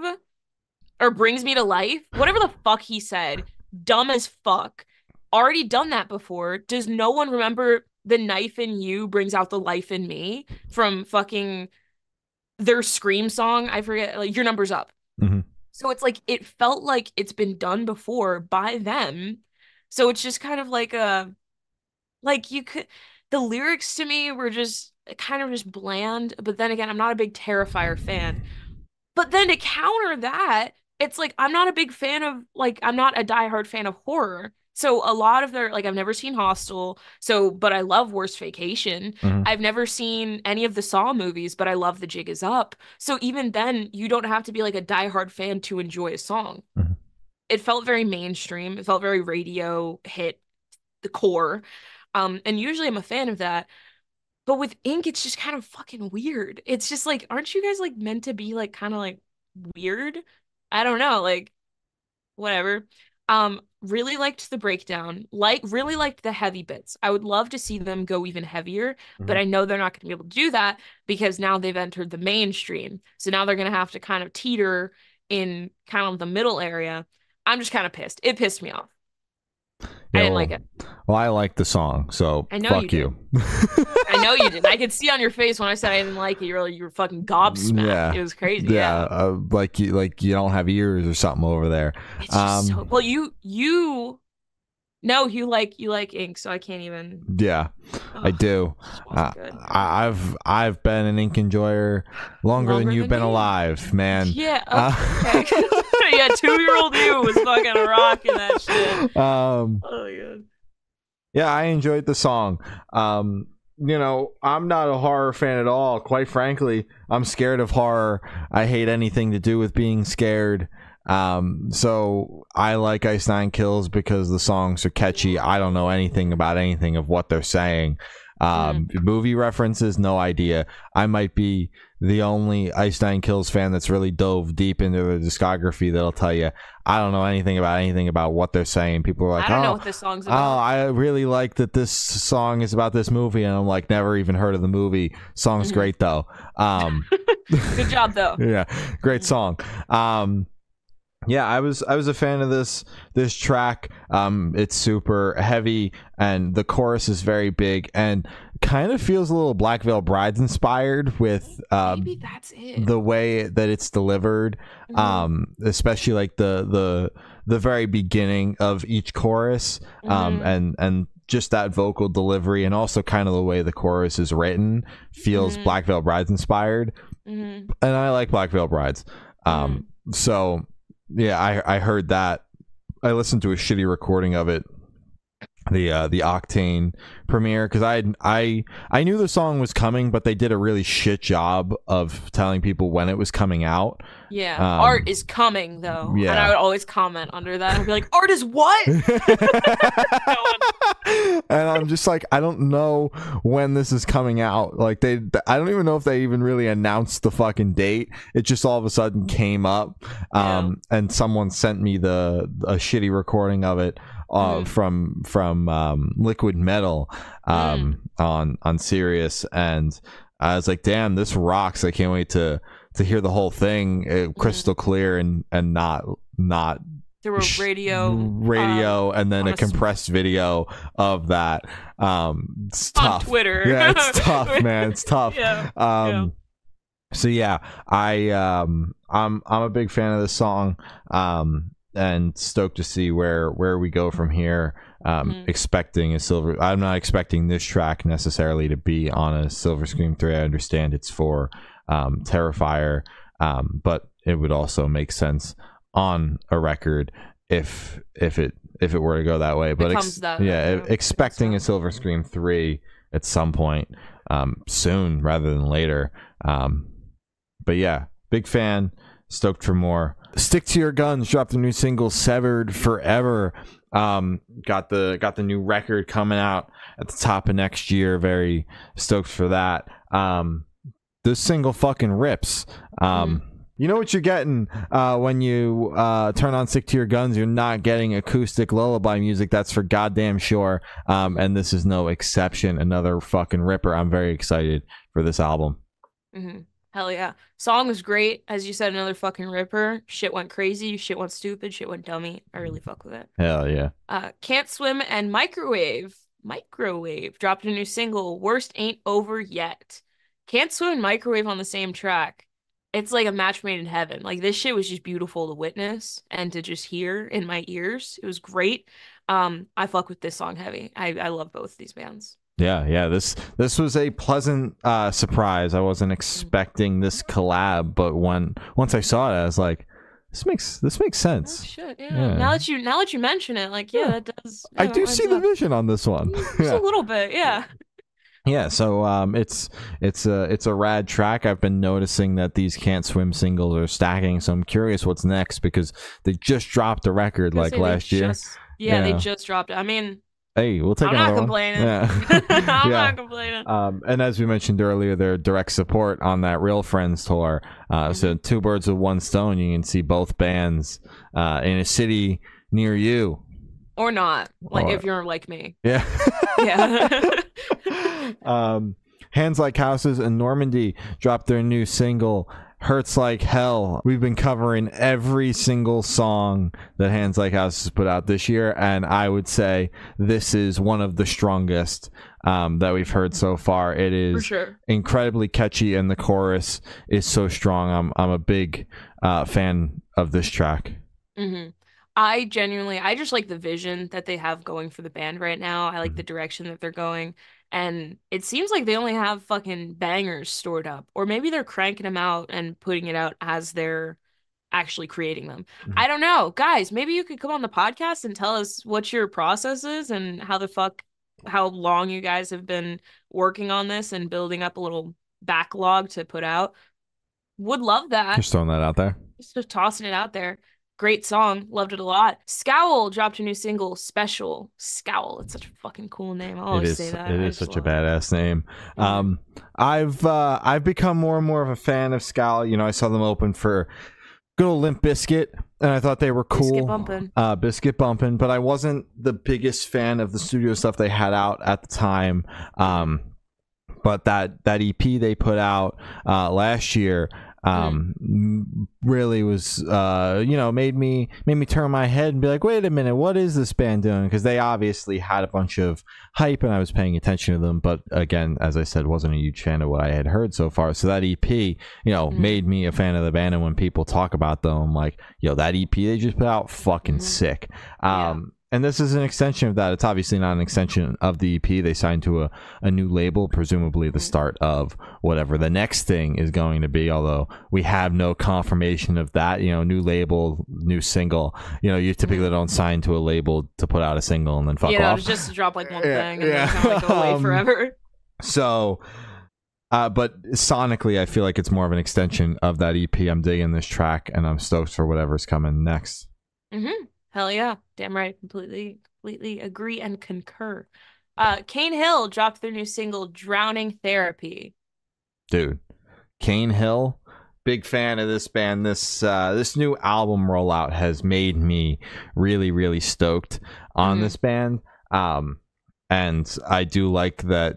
or brings me to life. Whatever the fuck he said. Dumb as fuck. Already done that before. Does no one remember the knife in you brings out the life in me from fucking their Scream song? I forget, like Your Number's Up. Mm-hmm. So it's like it felt like it's been done before by them. So it's just kind of like a like you could the lyrics to me were just kind of just bland, but then again, I'm not a big Terrifier fan. But then to counter that, it's like I'm not a big fan of like I'm not a diehard fan of horror. So a lot of their like I've never seen Hostel, so but I love Worst Vacation. Mm-hmm. I've never seen any of the Saw movies, but I love The Jig Is Up. So even then, you don't have to be like a diehard fan to enjoy a song. Mm-hmm. It felt very mainstream. It felt very radio hit the core. And usually I'm a fan of that. But with Ink, it's just kind of fucking weird. It's just like, aren't you guys like meant to be like kind of like weird? I don't know, like whatever. Really liked the breakdown. Like really liked the heavy bits. I would love to see them go even heavier, but Mm-hmm. I know they're not going to be able to do that because now they've entered the mainstream. So now they're going to have to kind of teeter in kind of the middle area. I'm just kind of pissed. It pissed me off. I Yeah, didn't like it. well, I like the song, so I know you fuck did. you. I know you didn't. I could see on your face when I said I didn't like it. You were fucking gobsmacked. Yeah, It was crazy. yeah, Yeah. like you don't have ears or something over there. It's just so well. You no, you like ink, so I can't even. Yeah, I Ugh, do. just wasn't good. I've been an ink enjoyer longer than you've been me. alive, man. Yeah. Okay. Yeah. 2-year-old you was fucking rocking that shit. Oh my god. Yeah, I enjoyed the song. I'm not a horror fan at all. Quite frankly, I'm scared of horror. I hate anything to do with being scared. So I like Ice Nine Kills because the songs are catchy. I don't know anything about anything of what they're saying. Movie references, no idea. I might be the only Ice Nine Kills fan that's really dove deep into the discography that'll tell you I don't know anything about what they're saying. People are like, I don't know what this song's about. Oh, I really like that this song is about this movie, and I'm like, never even heard of the movie. Song's great though. Good job though. Yeah, great song. Yeah, I was a fan of this track. It's super heavy and the chorus is very big and kind of feels a little Black Veil Brides inspired with Maybe that's it. the way that it's delivered. Especially like the very beginning of each chorus, and just that vocal delivery, and also kind of the way the chorus is written feels Black Veil Brides inspired. And I like Black Veil Brides. So yeah, I heard that. I listened to a shitty recording of it, the Octane premiere, because I knew the song was coming, but they did a really shit job of telling people when it was coming out. Yeah, art is coming though. Yeah, and I would always comment under that. I'd be like, "Art is what?" And I'm just like, I don't know when this is coming out. Like I don't even know if they even really announced the fucking date. It just all of a sudden came up, and someone sent me a shitty recording of it. From Liquid Metal on Sirius, and I was like, damn, this rocks. I can't wait to hear the whole thing crystal clear and not There were radio and then a compressed video of that. It's tough. On Twitter. Yeah, it's tough, man. It's tough. So yeah, I'm a big fan of this song. And stoked to see where we go from here. Expecting I'm not expecting this track necessarily to be on a Silver Scream 3. I understand it's for Terrifier, but it would also make sense on a record if it were to go that way. But expecting a Silver Scream 3 at some point soon rather than later. But yeah, big fan, stoked for more. Stick to Your Guns dropped a new single, Severed Forever. Got the new record coming out at the top of next year. Very stoked for that. this single fucking rips. You know what you're getting when you turn on Stick to Your Guns. You're not getting acoustic lullaby music, that's for goddamn sure. And this is no exception. Another fucking ripper. I'm very excited for this album. Hell yeah. Song was great. As you said, another fucking ripper. Shit went crazy. Shit went stupid. Shit went dummy. I really fuck with it. Hell yeah. Can't Swim and Microwave. Microwave dropped a new single. Worst Ain't Over Yet. Can't Swim and Microwave on the same track. It's like a match made in heaven. Like, this shit was just beautiful to witness and to just hear in my ears. It was great. I fuck with this song heavy. I love both these bands. Yeah. This was a pleasant surprise. I wasn't expecting this collab, but once I saw it, I was like, this makes sense. Oh, shit, yeah. Now that you mention it, like, yeah, that does. I do see the vision on this one. Just a little bit, yeah. Yeah, so it's a rad track. I've been noticing that these Can't Swim singles are stacking, so I'm curious what's next because they just dropped a record like last year. They just dropped it. I mean, hey, we'll take another one. I'm not complaining. And as we mentioned earlier, their direct support on that Real Friends tour. So two birds with one stone. You can see both bands in a city near you. Or not, like if you're like me. Yeah. Yeah. Hands Like Houses and Normandy dropped their new single, Hurts Like Hell. We've been covering every single song that Hands Like Houses put out this year, and I would say this is one of the strongest that we've heard so far. It is for sure incredibly catchy, and the chorus is so strong. I'm a big fan of this track. I just like the vision that they have going for the band right now. I like the direction that they're going. And it seems like they only have fucking bangers stored up. Or maybe they're cranking them out and putting it out as they're actually creating them. I don't know. Guys, maybe you could come on the podcast and tell us what your process is and how long you guys have been working on this and building up a little backlog to put out. Would love that. Just throwing that out there. Just tossing it out there. Great song. Loved it a lot. Scowl dropped a new single, Special. Scowl. It's such a fucking cool name. I always say that. It is such a badass name. I've become more and more of a fan of Scowl. You know, I saw them open for good old Limp Bizkit, and I thought they were cool. Biscuit bumpin', but I wasn't the biggest fan of the studio stuff they had out at the time. But that EP they put out last year really was made me turn my head and be like, wait a minute, what is this band doing? Because they obviously had a bunch of hype and I was paying attention to them, but again, as I said, wasn't a huge fan of what I had heard so far. So that EP made me a fan of the band, and when people talk about them, I'm like, that EP they just put out, fucking sick. And this is an extension of that. It's obviously not an extension of the EP. They signed to a new label, presumably the start of whatever the next thing is going to be, although we have no confirmation of that. New label, new single. You typically don't sign to a label to put out a single and then fuck off. Just to drop like one thing and then kind of like go away forever. So, but sonically, I feel like it's more of an extension of that EP. I'm digging this track, and I'm stoked for whatever's coming next. Hell yeah. Damn right. Completely agree and concur. Cane Hill dropped their new single, Drowning Therapy. Dude, Cane Hill, big fan of this band. This new album rollout has made me really, really stoked on this band. And I do like that,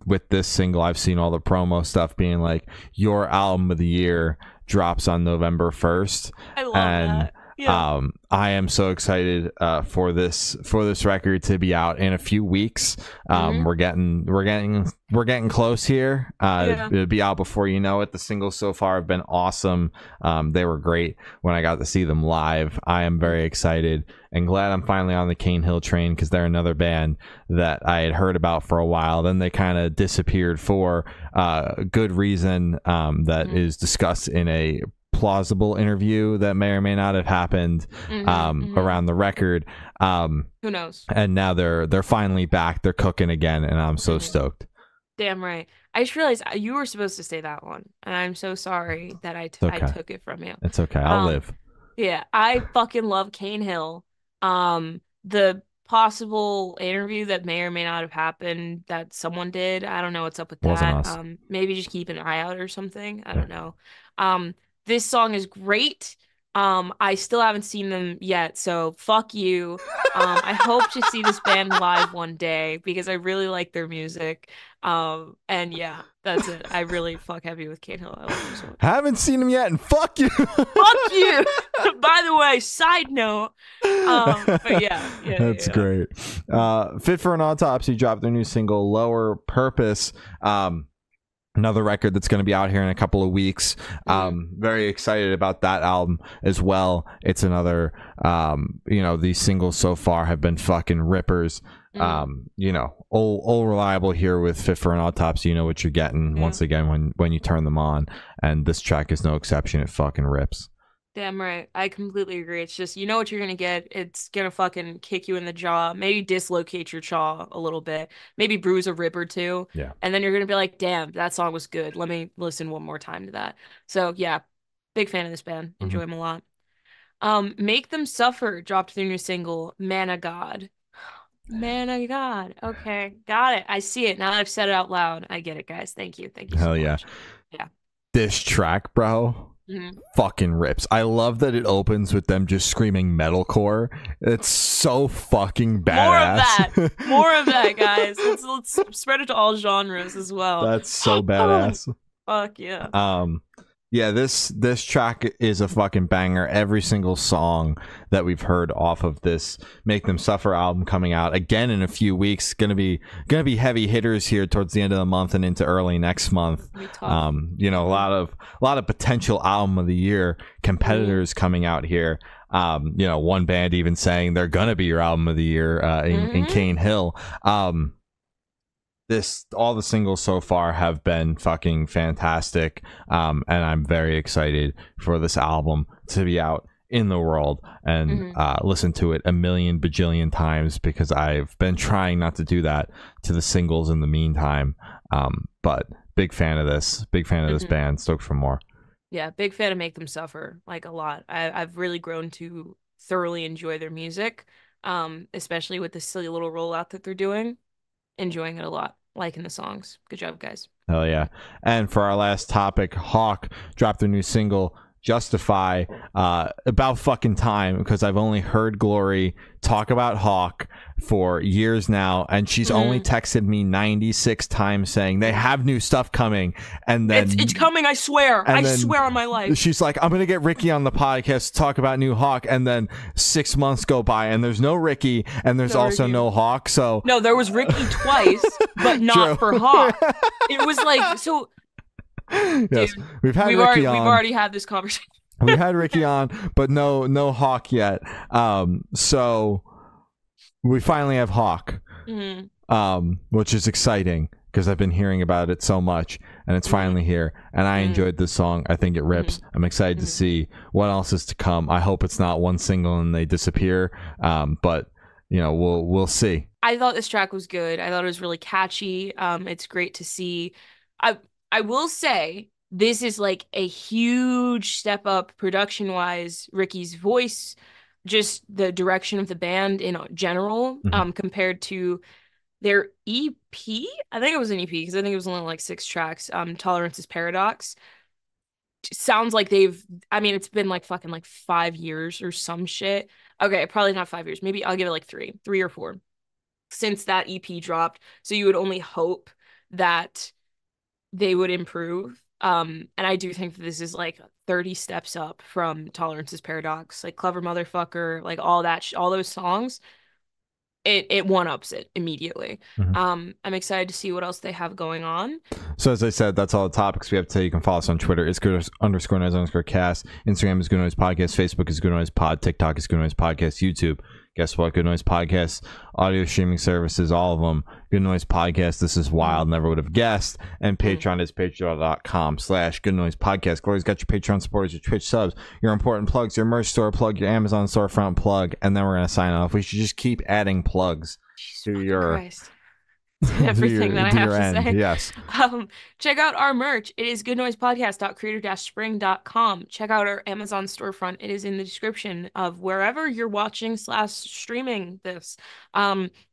with this single, I've seen all the promo stuff being like, your album of the year drops on November 1st. I love that. Yeah. I am so excited for this record to be out in a few weeks. We're getting close here. It'll be out before you know it. The singles so far have been awesome. They were great when I got to see them live. I am very excited and glad I'm finally on the Cane Hill train, because they're another band that I had heard about for a while. Then they kind of disappeared for good reason that is discussed in a plausible interview that may or may not have happened around the record. Who knows? And now they're finally back. They're cooking again, and I'm so stoked. Damn right. I just realized you were supposed to say that one, and I'm so sorry that I took it from you. It's okay. I'll live. Yeah, I fucking love Cane Hill. The possible interview that may or may not have happened that someone did. I don't know what's up with Wasn't that. us. Maybe just keep an eye out or something. I Yeah. don't know. This song is great. I still haven't seen them yet, so fuck you. I hope to see this band live one day because I really like their music. And yeah, that's it. I really fuck heavy with Cahill. I love them so much. Haven't seen him yet, and fuck you. Fuck you. By the way, side note. But yeah, That's great. Fit for an Autopsy dropped their new single "Lower Purpose." Another record that's going to be out here in a couple of weeks. Very excited about that album as well. It's another, these singles so far have been fucking rippers. All reliable here with Fit for an Autopsy. You know what you're getting once again when you turn them on, and this track is no exception. It fucking rips. Damn right. I completely agree. It's just, you know what you're gonna get. It's gonna fucking kick you in the jaw, maybe dislocate your jaw a little bit, maybe bruise a rib or two. Yeah. And then you're gonna be like, damn, that song was good. Let me listen one more time to that. So yeah, big fan of this band. Enjoy them a lot. Make Them Suffer dropped their new single, Man of God. Man of God. Okay, got it. I see it. Now that I've said it out loud. I get it, guys. Thank you. Thank you so much. Yeah. This track, bro. Fucking rips. I love that it opens with them just screaming metalcore. It's so fucking badass. More of that, guys. Let's spread it to all genres as well. That's so badass. Fuck yeah. Yeah, this track is a fucking banger. Every single song that we've heard off of this Make Them Suffer album coming out again in a few weeks, gonna be heavy hitters here towards the end of the month and into early next month. A lot of potential album of the year competitors coming out here. One band even saying they're gonna be your album of the year in Cane Hill. All the singles so far have been fucking fantastic, and I'm very excited for this album to be out in the world and listen to it a million bajillion times, because I've been trying not to do that to the singles in the meantime. But big fan of this band. Stoked for more. Yeah, big fan of Make Them Suffer, like a lot. I've really grown to thoroughly enjoy their music, especially with the silly little rollout that they're doing. Enjoying it a lot. Liking the songs. Good job, guys. Hell yeah. And for our last topic, Hawk dropped their new single, Justify. About fucking time, because I've only heard Glory talk about Hawk for years now, and she's only texted me 96 times saying they have new stuff coming, and then it's coming, I swear. I swear on my life. She's like, I'm gonna get Ricky on the podcast to talk about new Hawk, and then 6 months go by and there's no Ricky, and there's also no Hawk. So no, there was Ricky twice, but not for Hawk. It was like, so yes, dude, we've already had this conversation. We had Ricky on, but no Hawk yet. So we finally have Hawk, which is exciting because I've been hearing about it so much, and it's finally here. And I enjoyed this song. I think it rips. I'm excited to see what else is to come. I hope it's not one single and they disappear. But we'll see. I thought this track was good. I thought it was really catchy. It's great to see. I will say, this is like a huge step up production wise. Ricky's voice, just the direction of the band in general, compared to their EP. I think it was an EP because I think it was only like 6 tracks. Tolerance is Paradox. Sounds like it's been like fucking like 5 years or some shit. Okay, probably not 5 years. Maybe I'll give it like 3 or 4 since that EP dropped. So you would only hope that they would improve. And I do think that this is like 30 steps up from Tolerance is Paradox, like Clever Motherfucker, like all that, all those songs. It one-ups it immediately. I'm excited to see what else they have going on. So as I said, that's all the topics we have today. You can follow us on Twitter. It's good_noise_cast. Instagram is Good Noise Podcast. Facebook is Good Noise Pod. TikTok is Good Noise Podcast. YouTube, guess what? Good Noise Podcast. Audio streaming services, all of them. Good Noise Podcast. This is wild. Never would have guessed. And Patreon is patreon.com/Good Noise Podcast. Glory's got your Patreon supporters, your Twitch subs, your important plugs, your merch store plug, your Amazon storefront plug, and then we're going to sign off. We should just keep adding plugs to your everything that I to have your to end. say. Yes. Check out our merch. It is goodnoisepodcast.creator-spring.com. Check out our Amazon storefront. It is in the description of wherever you're watching / streaming this.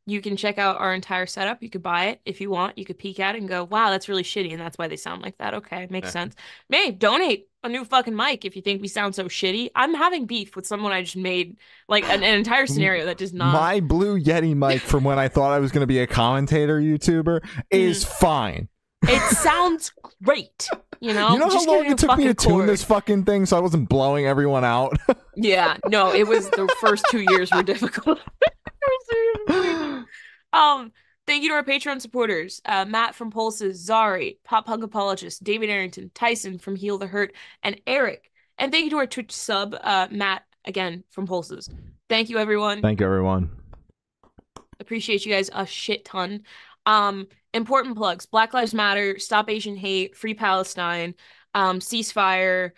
You can check out our entire setup. You could buy it if you want. You could peek at it and go, wow, that's really shitty, and that's why they sound like that. Okay, makes sense. Maybe donate a new fucking mic if you think we sound so shitty. I'm having beef with someone I just made, like an entire scenario that does not. My Blue Yeti mic from when I thought I was going to be a commentator YouTuber is fine. It sounds great. You know how just long it took me to tune cord. this fucking thing so I wasn't blowing everyone out? Yeah, no, it was the first 2 years were difficult. Thank you to our Patreon supporters, Matt from Pulses, Zari, Pop Punk Apologist, David Arrington, Tyson from Heal the Hurt, and Eric. And thank you to our Twitch sub, Matt, again, from Pulses. Thank you, everyone. Thank you, everyone. Appreciate you guys a shit ton. Important plugs: Black Lives Matter, Stop Asian Hate, Free Palestine, ceasefire,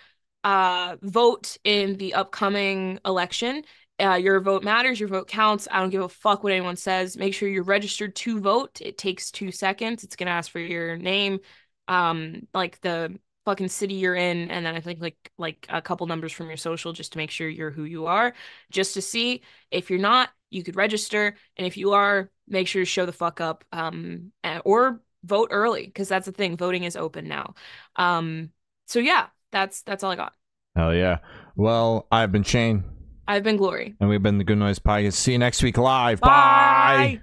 vote in the upcoming election. Your vote matters, your vote counts. I don't give a fuck what anyone says. Make sure you're registered to vote. It takes 2 seconds. It's gonna ask for your name, like the fucking city you're in, and then I think like a couple numbers from your social just to make sure you're who you are, just to see. If you're not, you could register, and if you are, make sure to show the fuck up, or vote early, because that's the thing. Voting is open now. So yeah, that's all I got. Hell yeah. Well, I've been Shane. I've been Glory. And we've been the Good Noise Podcast. See you next week live. Bye. Bye.